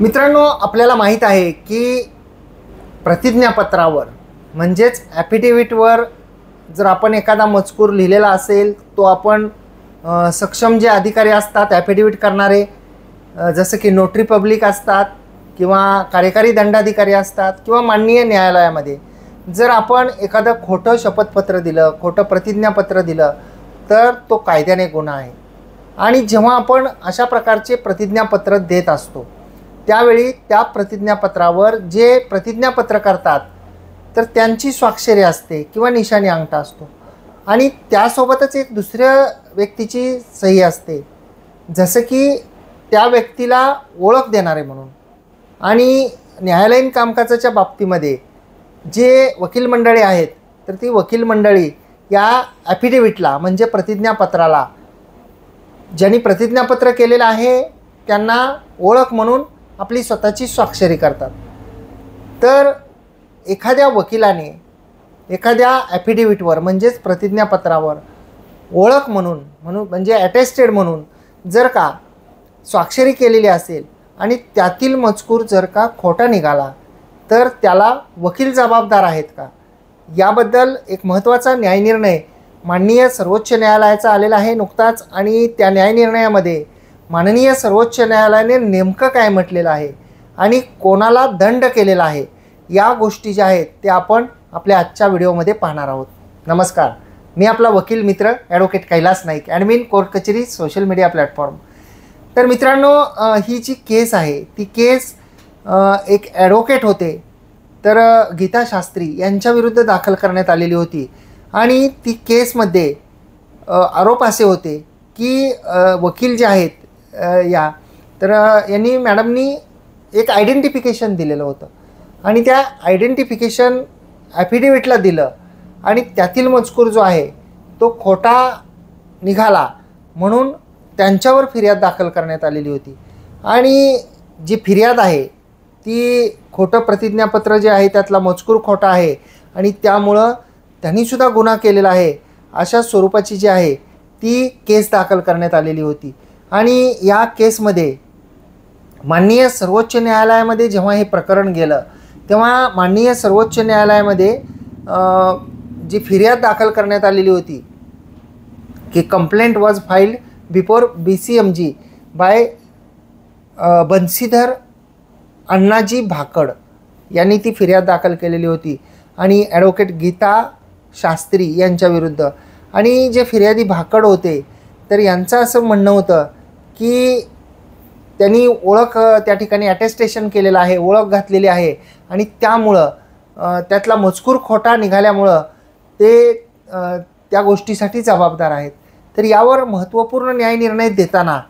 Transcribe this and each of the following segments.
मित्रांनो, आपल्याला माहीत आहे की प्रतिज्ञापत्रावर म्हणजेच ॲफिडेव्हिटवर जर आपण एखादा मजकूर लिहिलेला असेल तो आपण सक्षम जे अधिकारी असतात ॲफिडेव्हिट करणारे, जसं की नोटरी पब्लिक असतात किंवा कार्यकारी दंडाधिकारी असतात किंवा माननीय न्यायालयामध्ये जर आपण एखादं खोटं शपथपत्र दिलं, खोटं प्रतिज्ञापत्र दिलं तर तो कायद्याने गुन्हा आहे। आणि जेव्हा आपण अशा प्रकारचे प्रतिज्ञापत्र देत असतो त्यावेळी त्या प्रतिज्ञापत्रावर जे प्रतिज्ञापत्र करतात तर त्यांची स्वाक्षरी असते किंवा निशाणी अंगठा असतो आणि त्यासोबतच एक दुसऱ्या व्यक्तीची सही असते, जसं की त्या व्यक्तीला ओळख देणारे म्हणून। आणि न्यायालयीन कामकाजाच्या बाबतीमध्ये जे वकील मंडळी आहेत तर ती वकील मंडळी या ॲफिडेव्हिटला म्हणजे प्रतिज्ञापत्राला ज्यांनी प्रतिज्ञापत्र केलेलं आहे त्यांना ओळख म्हणून आपली स्वतःची स्वाक्षरी करतात। तर एखाद्या वकिलाने एखाद्या ॲफिडेव्हिटवर म्हणजेच प्रतिज्ञापत्रावर ओळख म्हणून म्हणजे अटेस्टेड म्हणून जर का स्वाक्षरी केलेली असेल आणि त्यातील मजकूर जर का खोटा निघाला तर त्याला वकील जबाबदार आहेत का, याबद्दल एक महत्त्वाचा न्यायनिर्णय माननीय सर्वोच्च न्यायालयाचा आलेला आहे नुकताच। आणि त्या न्यायनिर्णयामध्ये माननीय सर्वोच्च न्यायालयाने नेमकं काय म्हटलेलं आहे आणि कोणाला दंड केलेला आहे या गोष्टी ज्या आहेत त्या आपण आपल्या आजच्या व्हिडिओमध्ये पाहणार आहोत। नमस्कार, मी आपला वकील मित्र advocate Kailas Naik, admin court कचेरी सोशल मीडिया प्लॅटफॉर्म। तर मित्रांनो, ही जी केस आहे ती केस एक ॲडव्होकेट होते तर गीता शास्त्री यांच्याविरुद्ध दाखल करण्यात आलेली होती। आणि ती केसमध्ये आरोप असे होते की वकील जे आहेत तर यांनी मॅडमनी एक आयडेंटिफिकेशन दिलेलं होतं आणि त्या आयडेंटिफिकेशन ॲफिडेव्हिटला दिलं आणि त्यातील मजकूर जो आहे तो खोटा निघाला म्हणून त्यांच्यावर फिर्याद दाखल करण्यात आलेली होती। आणि जी फिर्याद आहे ती खोटं प्रतिज्ञापत्र जे आहे त्यातला मजकूर खोटा आहे आणि त्यामुळं त्यांनीसुद्धा गुन्हा केलेला आहे अशा स्वरूपाची जी आहे ती केस दाखल करण्यात आलेली होती। आणि या केसमध्ये माननीय सर्वोच्च न्यायालयामध्ये जेव्हा हे प्रकरण गेलं तेव्हा माननीय सर्वोच्च न्यायालयामध्ये जी फिर्याद दाखल करण्यात आलेली होती की complaint was filed before BCMG by Bansidhar Annaji Bhakad यांनी ती फिर्याद दाखल केलेली होती आणि ॲडव्होकेट गीता शास्त्री यांच्याविरुद्ध। आणि जे फिर्यादी भाकड होते तर यांचं असं म्हणणं होतं की त्यांनी ओळख त्या ठिकाणी अटेस्टेशन केलेलं आहे, ओळख घातलेली आहे आणि त्यामुळं त्यातला मजकूर खोटा निघाल्यामुळं ते त्या गोष्टीसाठी जबाबदार आहेत। तर यावर महत्त्वपूर्ण न्यायनिर्णय देताना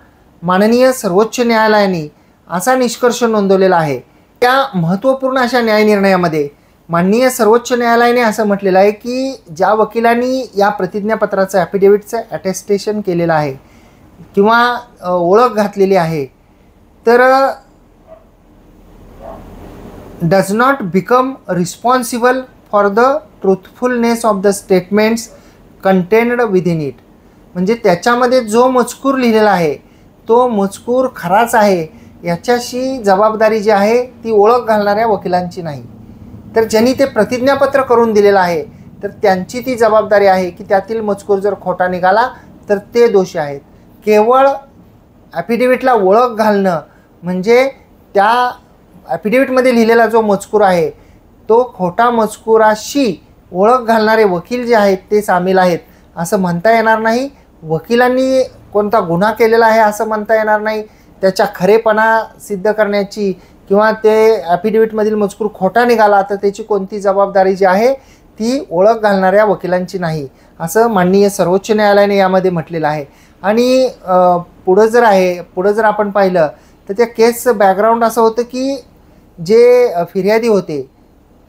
माननीय सर्वोच्च न्यायालयाने असा निष्कर्ष नोंदवलेला आहे। त्या महत्त्वपूर्ण अशा न्यायनिर्णयामध्ये माननीय सर्वोच्च न्यायालयाने असं म्हटलेलं आहे की ज्या वकिलांनी या प्रतिज्ञापत्राचं ॲफिडेव्हिटचं अटेस्टेशन केलेलं आहे किंवा ओळख घातलेली आहे तर does not become responsible for the truthfulness of the statements contained within it. म्हणजे त्याच्यामध्ये जो मजकूर लिहिलेला आहे तो मजकूर खराच आहे याच्याशी जबाबदारी जी आहे ती ओळख घालणाऱ्या वकिलांची नाही, तर ज्यांनी ते प्रतिज्ञापत्र करून दिलेलं आहे तर त्यांची ती जबाबदारी आहे की त्यातील मजकूर जर खोटा निघाला तर ते दोषी आहेत। केवळ ॲफिडेव्हिटला ओळख घालणं म्हणजे त्या ॲफिडेव्हिटमध्ये लिहिलेला जो मजकूर आहे तो खोटा मजकुराशी ओळख घालणारे वकील जे आहेत ते सामील आहेत असं म्हणता येणार नाही। वकिलांनी कोणता गुन्हा केलेला आहे असं म्हणता येणार नाही, त्याच्या खरेपणा सिद्ध करण्याची किंवा ते ॲफिडेव्हिटमधील मजकूर खोटा निघाला तर त्याची कोणती जबाबदारी जी आहे ती ओळख घालणाऱ्या वकिलांची नाही असं माननीय सर्वोच्च न्यायालयाने यामध्ये म्हटलेलं आहे। आणि पुढं जर आपण पाहिलं तर त्या केसचं बॅकग्राऊंड असं होतं की जे फिर्यादी होते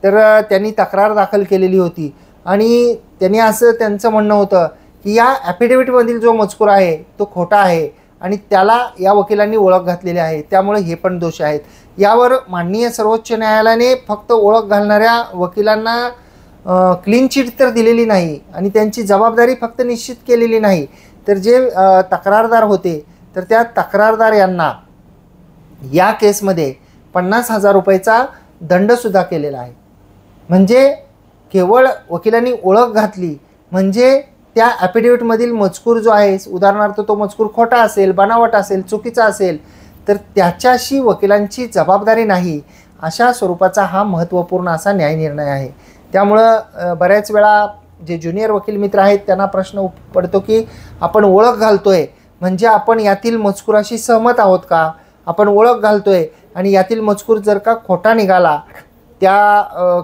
तर त्यांनी तक्रार दाखल केलेली होती आणि त्यांनी असं त्यांचं म्हणणं होतं की या ॲफिडेव्हिटमधील जो मजकूर आहे तो खोटा आहे आणि त्याला या वकिलांनी ओळख घातलेली आहे त्यामुळे हे पण दोष आहेत। यावर माननीय सर्वोच्च न्यायालयाने फक्त ओळख घालणाऱ्या वकिलांना क्लीन चिट तर दिलेली नाही आणि त्यांची जबाबदारी फक्त निश्चित केलेली नाही, तर जे तक्रारदार होते तर त्या तक्रारदार यांना या केसमध्ये 50,000 रुपयाचा दंडसुद्धा केलेला आहे. म्हणजे केवळ वकिलांनी ओळख घातली म्हणजे त्या ॲफिडेव्हिटमधील मजकूर जो आहे, उदाहरणार्थ तो मजकूर खोटा असेल, बनावट असेल, चुकीचा असेल, तर त्याच्याशी वकिलांची जबाबदारी नाही, अशा स्वरूपाचा हा महत्त्वपूर्ण असा न्यायनिर्णय आहे. त्यामुळं बऱ्याच वेळा जे ज्युनियर वकील मित्र आहेत त्यांना प्रश्न पडतो की आपण ओळख घालतोय म्हणजे आपण यातील मजकुराशी सहमत आहोत का, आपण ओळख घालतोय आणि यातील मजकूर जर का खोटा निघाला,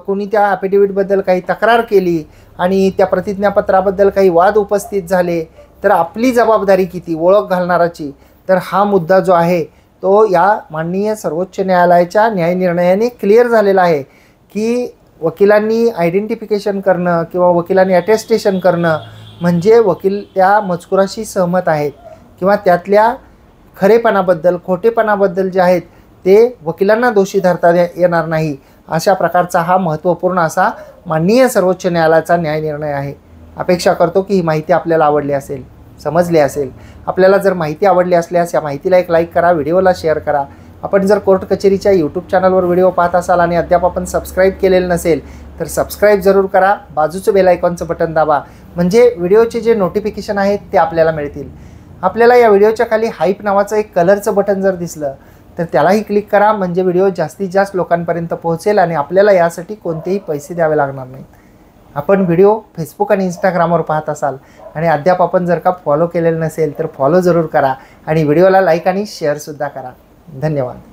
कोणी त्या ॲफिडेव्हिटबद्दल काही तक्रार केली आणि त्या प्रतिज्ञापत्राबद्दल काही वाद उपस्थित झाले तर आपली जबाबदारी किती ओळख घालणाराची. तर हा मुद्दा जो आहे तो या माननीय सर्वोच्च न्यायालयाच्या न्यायनिर्णयाने क्लिअर झालेला आहे की वकिलांनी आयडेंटिफिकेशन करणं किंवा वकिलांनी अटेस्टेशन करणं म्हणजे वकील त्या मजकुराशी सहमत आहेत किंवा त्यातल्या खरेपणाबद्दल, खोटेपणाबद्दल जे आहेत ते वकिलांना दोषी धरता येणार नाही. अशा प्रकारचा हा महत्त्वपूर्ण असा माननीय सर्वोच्च न्यायालयाचा न्यायनिर्णय आहे. अपेक्षा करतो की ही माहिती आपल्याला आवडली असेल, समजली असेल. आपल्याला जर माहिती आवडली असल्यास या माहितीला एक लाईक करा, व्हिडिओला शेअर करा. आपण जर कोर्ट कचेरीच्या यूट्यूब चॅनलवर व्हिडिओ पाहत असाल आणि अद्याप आपण सबस्क्राईब केलेलं नसेल तर सबस्क्राईब जरूर करा. बाजूचं बेल आयकॉनचं बटन दाबा म्हणजे व्हिडिओचे जे नोटिफिकेशन आहेत ते आपल्याला मिळतील. आपल्याला या व्हिडिओच्या खाली हाईप नावाचं एक कलरचं बटन जर दिसलं तर त्यालाही क्लिक करा म्हणजे व्हिडिओ जास्तीत जास्त लोकांपर्यंत पोहोचेल आणि आपल्याला यासाठी कोणतेही पैसे द्यावे लागणार नाहीत. आपण व्हिडिओ फेसबुक आणि इंस्टाग्रामवर पाहत असाल आणि अद्याप आपण जर का फॉलो केलेलं नसेल तर फॉलो जरूर करा आणि व्हिडिओला लाईक आणि शेअरसुद्धा करा. धन्यवाद.